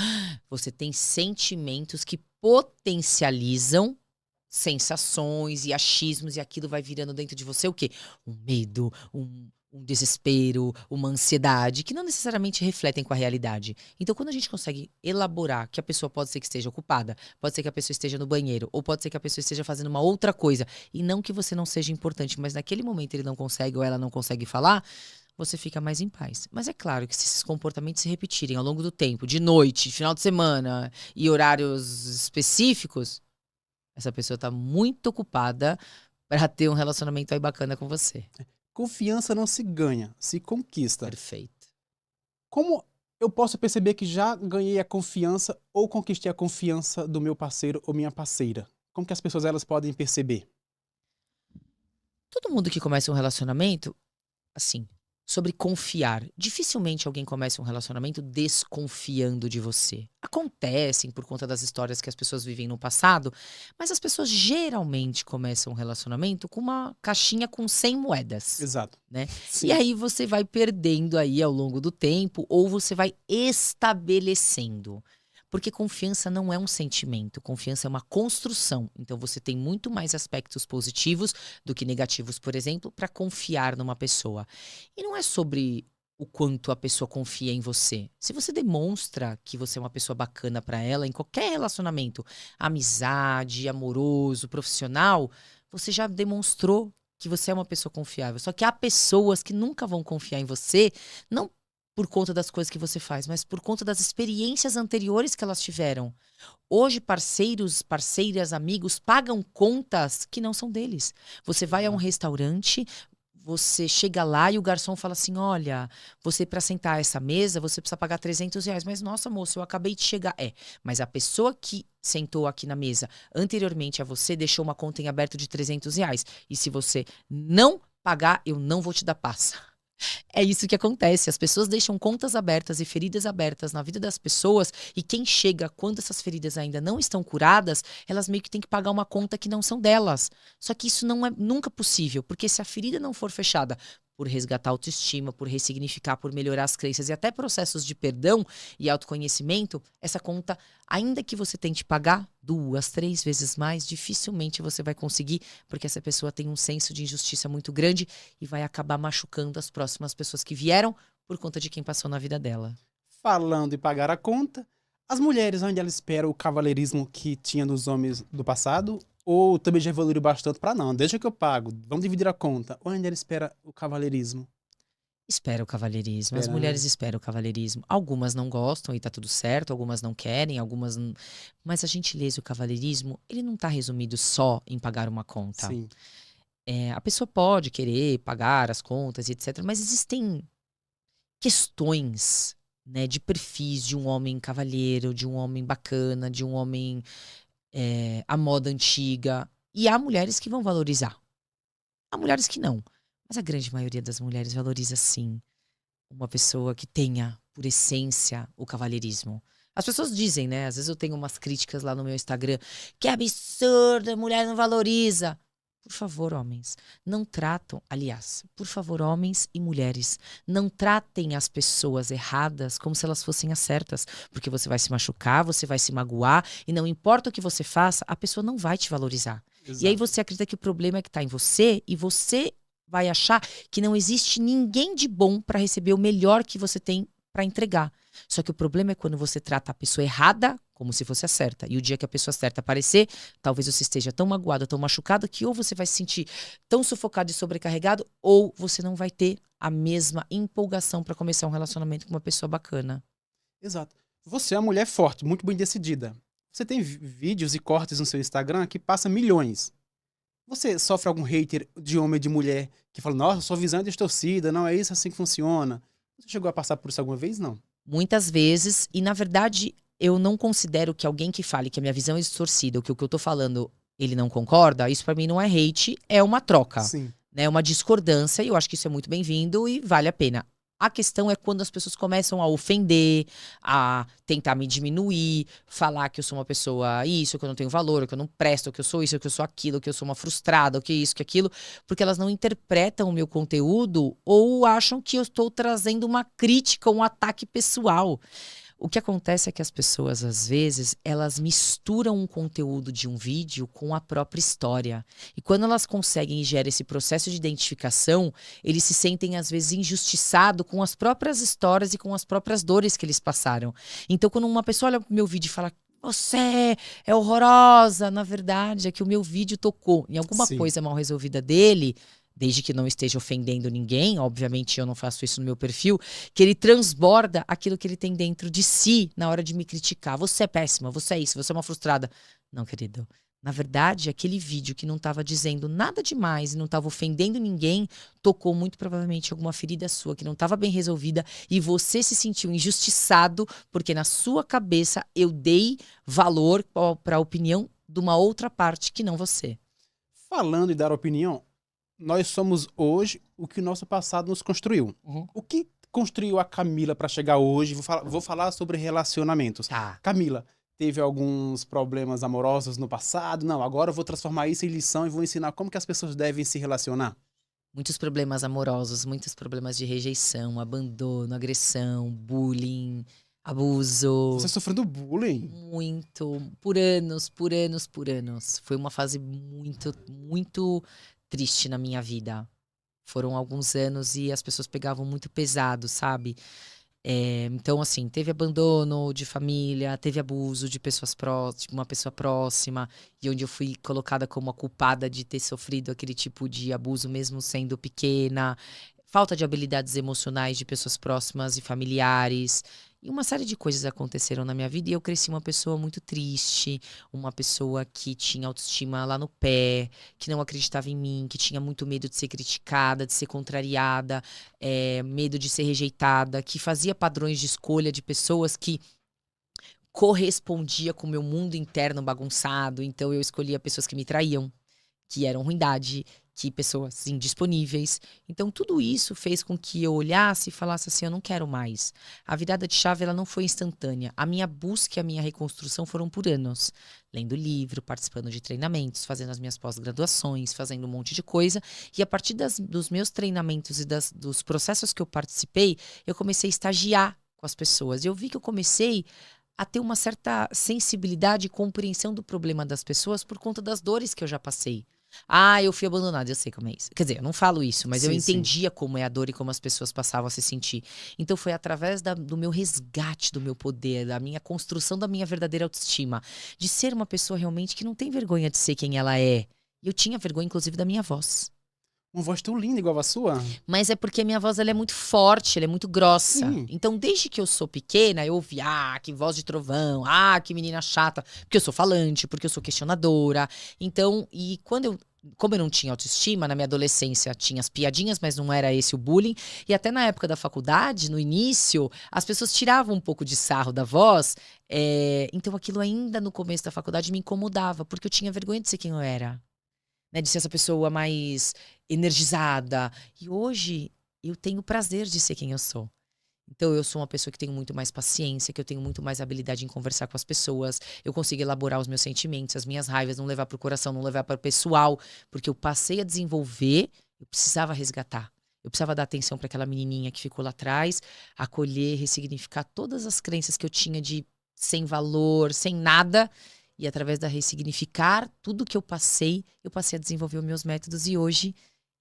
você tem sentimentos que potencializam sensações e achismos, e aquilo vai virando dentro de você o quê? Um medo, um desespero, uma ansiedade, que não necessariamente refletem com a realidade. Então, quando a gente consegue elaborar que a pessoa pode ser que esteja ocupada, pode ser que a pessoa esteja no banheiro, ou pode ser que a pessoa esteja fazendo uma outra coisa, e não que você não seja importante, mas naquele momento ele não consegue ou ela não consegue falar, você fica mais em paz. Mas é claro que se esses comportamentos se repetirem ao longo do tempo, de noite, final de semana e horários específicos, essa pessoa está muito ocupada para ter um relacionamento aí bacana com você. Confiança não se ganha, se conquista. Perfeito. Como eu posso perceber que já ganhei a confiança ou conquistei a confiança do meu parceiro ou minha parceira? Como que as pessoas, elas podem perceber? Todo mundo que começa um relacionamento, assim, sobre confiar. Dificilmente alguém começa um relacionamento desconfiando de você. Acontecem por conta das histórias que as pessoas vivem no passado, mas as pessoas geralmente começam um relacionamento com uma caixinha com 100 moedas. Exato. Né? Sim. E aí você vai perdendo aí ao longo do tempo, ou você vai estabelecendo. Porque confiança não é um sentimento, confiança é uma construção. Então você tem muito mais aspectos positivos do que negativos, por exemplo, para confiar numa pessoa. E não é sobre o quanto a pessoa confia em você. Se você demonstra que você é uma pessoa bacana para ela em qualquer relacionamento, amizade, amoroso, profissional, você já demonstrou que você é uma pessoa confiável. Só que há pessoas que nunca vão confiar em você, não por conta das coisas que você faz, mas por conta das experiências anteriores que elas tiveram. Hoje, parceiros, parceiras, amigos pagam contas que não são deles. Você vai a um restaurante, você chega lá e o garçom fala assim, olha, você para sentar a essa mesa, você precisa pagar R$300. Mas, nossa, moço, eu acabei de chegar. Mas a pessoa que sentou aqui na mesa anteriormente a você deixou uma conta em aberto de R$300. E se você não pagar, eu não vou te dar paz. É isso que acontece. As pessoas deixam contas abertas e feridas abertas na vida das pessoas, e quem chega quando essas feridas ainda não estão curadas, elas meio que têm que pagar uma conta que não são delas. Só que isso não é nunca possível, porque se a ferida não for fechada por resgatar a autoestima, por ressignificar, por melhorar as crenças e até processos de perdão e autoconhecimento, essa conta, ainda que você tente pagar 2, 3 vezes mais, dificilmente você vai conseguir, porque essa pessoa tem um senso de injustiça muito grande e vai acabar machucando as próximas pessoas que vieram por conta de quem passou na vida dela. Falando em pagar a conta, as mulheres ainda elas esperam o cavalheirismo que tinha nos homens do passado? Ou também já evoluiu bastante para não? Deixa que eu pago, vamos dividir a conta. Ou ainda ela espera o cavalheirismo? Espera o cavalheirismo. As Espera, né? mulheres esperam o cavalheirismo. Algumas não gostam e tá tudo certo, algumas não querem, Mas a gentileza e o cavalheirismo, ele não tá resumido só em pagar uma conta. Sim, A pessoa pode querer pagar as contas e etc, mas existem questões, né, de perfis de um homem cavalheiro, de um homem bacana, de um homem à moda antiga. E há mulheres que vão valorizar. Há mulheres que não. Mas a grande maioria das mulheres valoriza sim uma pessoa que tenha, por essência, o cavalheirismo. As pessoas dizem, né? Às vezes eu tenho umas críticas lá no meu Instagram. Que absurdo, a mulher não valoriza. Por favor, homens, não tratam, aliás, por favor, homens e mulheres, não tratem as pessoas erradas como se elas fossem as certas, porque você vai se machucar, você vai se magoar, e não importa o que você faça, a pessoa não vai te valorizar. E aí exato. você acredita que o problema é que está em você, e você vai achar que não existe ninguém de bom para receber o melhor que você tem para entregar. Só que o problema é quando você trata a pessoa errada como se fosse a certa. E o dia que a pessoa certa aparecer, talvez você esteja tão magoado, tão machucado, que ou você vai se sentir tão sufocado e sobrecarregado, ou você não vai ter a mesma empolgação para começar um relacionamento com uma pessoa bacana. Exato. Você é uma mulher forte, muito bem decidida. Você tem vídeos e cortes no seu Instagram que passa milhões. Você sofre algum hater de homem ou de mulher que fala, nossa, sua visão é distorcida, não é isso assim que funciona? Você chegou a passar por isso alguma vez? Não. Muitas vezes, e na verdade, eu não considero que alguém que fale que a minha visão é distorcida, ou que o que eu tô falando ele não concorda, isso pra mim não é hate, é uma troca, Sim, né? É uma discordância, e eu acho que isso é muito bem-vindo e vale a pena. A questão é quando as pessoas começam a ofender, a tentar me diminuir, falar que eu sou uma pessoa isso, que eu não tenho valor, que eu não presto, que eu sou isso, que eu sou aquilo, que eu sou uma frustrada, que isso, que aquilo, porque elas não interpretam o meu conteúdo ou acham que eu estou trazendo uma crítica, um ataque pessoal. O que acontece é que as pessoas, às vezes, elas misturam um conteúdo de um vídeo com a própria história. E quando elas conseguem e geram esse processo de identificação, eles se sentem, às vezes, injustiçados com as próprias histórias e com as próprias dores que eles passaram. Então, quando uma pessoa olha pro meu vídeo e fala, você é horrorosa, na verdade, é que o meu vídeo tocou em alguma sim. coisa mal resolvida dele, desde que não esteja ofendendo ninguém, obviamente eu não faço isso no meu perfil, que ele transborda aquilo que ele tem dentro de si na hora de me criticar. Você é péssima, você é isso, você é uma frustrada. Não, querido. Na verdade, aquele vídeo que não estava dizendo nada demais e não estava ofendendo ninguém, tocou muito provavelmente alguma ferida sua que não estava bem resolvida e você se sentiu injustiçado porque na sua cabeça eu dei valor para a opinião de uma outra parte que não você. Falando em dar opinião, nós somos hoje o que o nosso passado nos construiu. Uhum. O que construiu a Camila para chegar hoje? Vou falar sobre relacionamentos. Tá. Camila, teve alguns problemas amorosos no passado? Não, agora eu vou transformar isso em lição e vou ensinar como que as pessoas devem se relacionar. Muitos problemas amorosos, muitos problemas de rejeição, abandono, agressão, bullying, Você abuso. sofrendo bullying? Muito, por anos, por anos, por anos. Foi uma fase muito, muito triste na minha vida. Foram alguns anos e as pessoas pegavam muito pesado, sabe? Então, assim, teve abandono de família, teve abuso de pessoas próximas, uma pessoa próxima, e onde eu fui colocada como a culpada de ter sofrido aquele tipo de abuso, mesmo sendo pequena, falta de habilidades emocionais de pessoas próximas e familiares. E uma série de coisas aconteceram na minha vida e eu cresci uma pessoa muito triste, uma pessoa que tinha autoestima lá no pé, que não acreditava em mim, que tinha muito medo de ser criticada, de ser contrariada, medo de ser rejeitada, que fazia padrões de escolha de pessoas que correspondia com o meu mundo interno bagunçado. Então eu escolhia pessoas que me traíam, que eram ruindade, que pessoas indisponíveis. Então, tudo isso fez com que eu olhasse e falasse assim, eu não quero mais. A virada de chave, ela não foi instantânea. A minha busca e a minha reconstrução foram por anos. Lendo livro, participando de treinamentos, fazendo as minhas pós-graduações, fazendo um monte de coisa. E a partir dos meus treinamentos e dos processos que eu participei, eu comecei a estagiar com as pessoas. E eu vi que eu comecei a ter uma certa sensibilidade e compreensão do problema das pessoas por conta das dores que eu já passei. Ah, eu fui abandonada, eu sei como é isso. Quer dizer, eu não falo isso, mas eu Sim, sim. entendia como é a dor e como as pessoas passavam a se sentir. Então foi através do meu resgate do meu poder, da minha construção da minha verdadeira autoestima, de ser uma pessoa realmente que não tem vergonha de ser quem ela é. E eu tinha vergonha, inclusive, da minha voz. Uma voz tão linda igual a sua. Mas é porque a minha voz ela é muito forte, ela é muito grossa. Sim. Então, desde que eu sou pequena, eu ouvi, que voz de trovão, que menina chata. Porque eu sou falante, porque eu sou questionadora. Então, como eu não tinha autoestima, na minha adolescência tinha as piadinhas, mas não era esse o bullying. E até na época da faculdade, no início, as pessoas tiravam um pouco de sarro da voz. Então, aquilo ainda no começo da faculdade me incomodava, porque eu tinha vergonha de ser quem eu era. Né, de ser essa pessoa mais energizada. E hoje eu tenho prazer de ser quem eu sou. Então eu sou uma pessoa que tenho muito mais paciência, que eu tenho muito mais habilidade em conversar com as pessoas. Eu consigo elaborar os meus sentimentos, as minhas raivas, não levar para o coração, não levar para o pessoal. Porque eu passei a desenvolver, eu precisava resgatar. Eu precisava dar atenção para aquela menininha que ficou lá atrás, acolher, ressignificar todas as crenças que eu tinha de sem valor, sem nada. E através da ressignificar tudo que eu passei a desenvolver os meus métodos. E hoje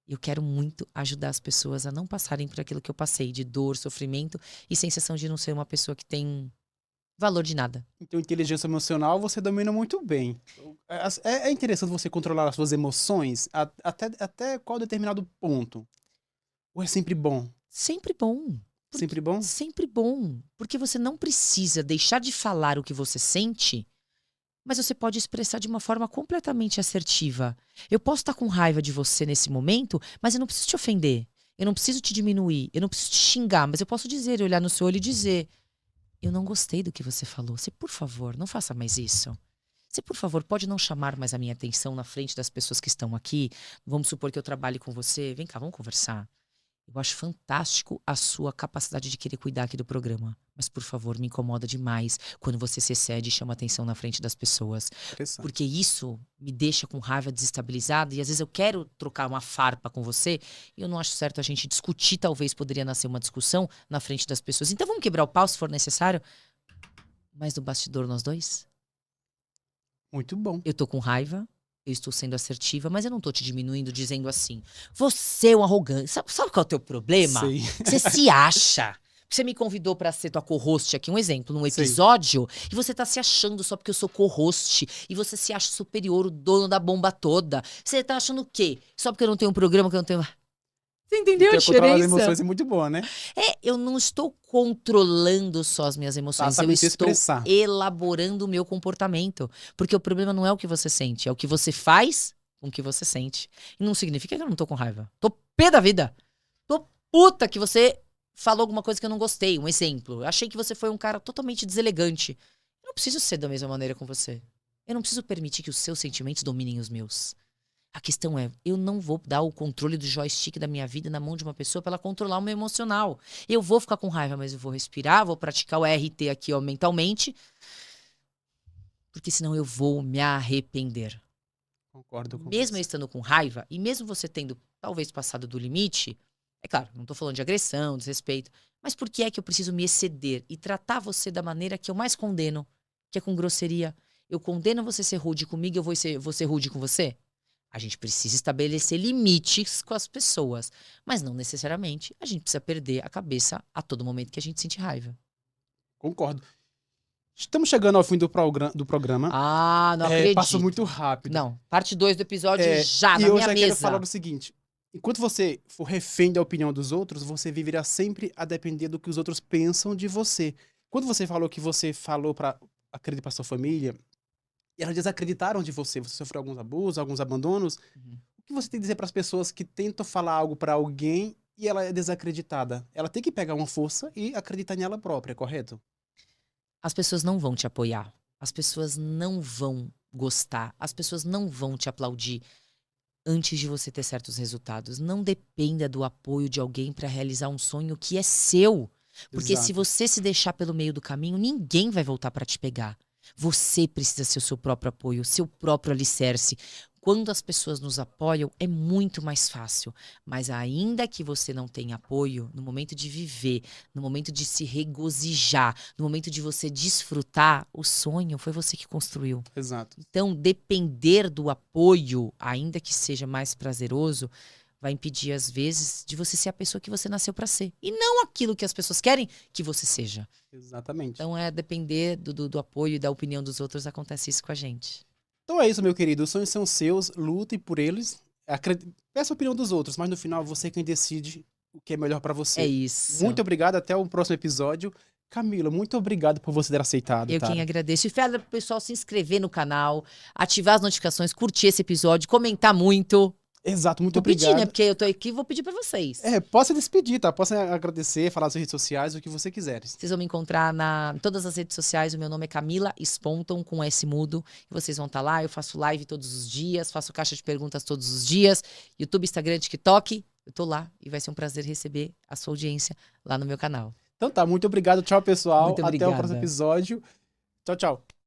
eu quero muito ajudar as pessoas a não passarem por aquilo que eu passei, de dor, sofrimento e sensação de não ser uma pessoa que tem valor de nada. Então, inteligência emocional você domina muito bem. É interessante você controlar as suas emoções até qual determinado ponto? Ou é sempre bom? Sempre bom. Sempre bom? Sempre bom. Porque você não precisa deixar de falar o que você sente, mas você pode expressar de uma forma completamente assertiva. Eu posso estar com raiva de você nesse momento, mas eu não preciso te ofender. Eu não preciso te diminuir. Eu não preciso te xingar, mas eu posso dizer, olhar no seu olho e dizer: eu não gostei do que você falou. Você, por favor, não faça mais isso. Você, por favor, pode não chamar mais a minha atenção na frente das pessoas que estão aqui? Vamos supor que eu trabalhe com você. Vem cá, vamos conversar. Eu acho fantástico a sua capacidade de querer cuidar aqui do programa. Mas, por favor, me incomoda demais quando você se excede e chama atenção na frente das pessoas. Interessante. Porque isso me deixa com raiva, desestabilizada. E às vezes eu quero trocar uma farpa com você. E eu não acho certo a gente discutir. Talvez poderia nascer uma discussão na frente das pessoas. Então vamos quebrar o pau se for necessário. Mas no bastidor nós dois? Muito bom. Eu tô com raiva. Eu estou sendo assertiva, mas eu não tô te diminuindo dizendo assim, você é um arrogante. Sabe qual é o teu problema? Sei. Você se acha. Você me convidou pra ser tua co-host aqui, um exemplo, num Sei. episódio, e você tá se achando só porque eu sou co-host, e você se acha superior, o dono da bomba toda. Você tá achando o quê? Só porque eu não tenho um programa que eu não tenho... Você entendeu a Então, controlar as diferença? emoções é muito boa, né? Eu não estou controlando só as minhas emoções, eu Saber se estou expressar. elaborando o meu comportamento. Porque o problema não é o que você sente, é o que você faz com o que você sente. E não significa que eu não tô com raiva. Tô pé da vida. Tô puta que você falou alguma coisa que eu não gostei. Um exemplo. Eu achei que você foi um cara totalmente deselegante. Eu não preciso ser da mesma maneira com você. Eu não preciso permitir que os seus sentimentos dominem os meus. A questão é, eu não vou dar o controle do joystick da minha vida na mão de uma pessoa pra ela controlar o meu emocional. Eu vou ficar com raiva, mas eu vou respirar, vou praticar o RT aqui, ó, mentalmente. Porque senão eu vou me arrepender. Concordo com Mesmo eu você. estando com raiva, e mesmo você tendo talvez passado do limite, é claro, não tô falando de agressão, desrespeito, mas por que é que eu preciso me exceder e tratar você da maneira que eu mais condeno, que é com grosseria? Eu condeno você ser rude comigo, vou ser rude com você? A gente precisa estabelecer limites com as pessoas. Mas não necessariamente a gente precisa perder a cabeça a todo momento que a gente sente raiva. Concordo. Estamos chegando ao fim do programa. Não acredito. Passa muito rápido. Não, parte 2 do episódio já, E na eu minha já quero mesa. falar o seguinte. Enquanto você for refém da opinião dos outros, você viverá sempre a depender do que os outros pensam de você. Quando você falou que você falou para acreditar para sua família, e elas desacreditaram de você sofreu alguns abusos, alguns abandonos, Uhum. o que você tem a dizer para as pessoas que tentam falar algo para alguém e ela é desacreditada? Ela tem que pegar uma força e acreditar nela própria, correto? As pessoas não vão te apoiar. As pessoas não vão gostar. As pessoas não vão te aplaudir. antes de você ter certos resultados. Não dependa do apoio de alguém para realizar um sonho que é seu. Porque se Exato. você se deixar pelo meio do caminho, ninguém vai voltar para te pegar. Você precisa ser o seu próprio apoio, o seu próprio alicerce. Quando as pessoas nos apoiam, é muito mais fácil. Mas ainda que você não tenha apoio, no momento de viver, no momento de se regozijar, no momento de você desfrutar, o sonho foi você que construiu. Exato. Então, depender do apoio, ainda que seja mais prazeroso, vai impedir, às vezes, de você ser a pessoa que você nasceu para ser. E não aquilo que as pessoas querem que você seja. Exatamente. Então, depender do apoio e da opinião dos outros, acontece isso com a gente. Então é isso, meu querido. Os sonhos são seus, lute por eles. Peça a opinião dos outros, mas no final você é quem decide o que é melhor pra É você. isso. Muito obrigado, até o próximo episódio. Camila, muito obrigado por você ter aceitado, Eu tá? quem agradeço. E fala pro pessoal se inscrever no canal, ativar as notificações, curtir esse episódio, comentar muito. Exato, muito Vou pedir, obrigado. né? Porque eu tô aqui e vou pedir pra vocês. Possa despedir, tá? Possa agradecer, falar nas suas redes sociais, o que você quiser. Vocês vão me encontrar em todas as redes sociais. O meu nome é Camila Sponton, com S mudo. E vocês vão estar lá. Eu faço live todos os dias, faço caixa de perguntas todos os dias. YouTube, Instagram, TikTok. Eu tô lá e vai ser um prazer receber a sua audiência lá no meu canal. Então tá, muito obrigado. Tchau, pessoal. Muito Até o próximo obrigada. episódio. Tchau, tchau.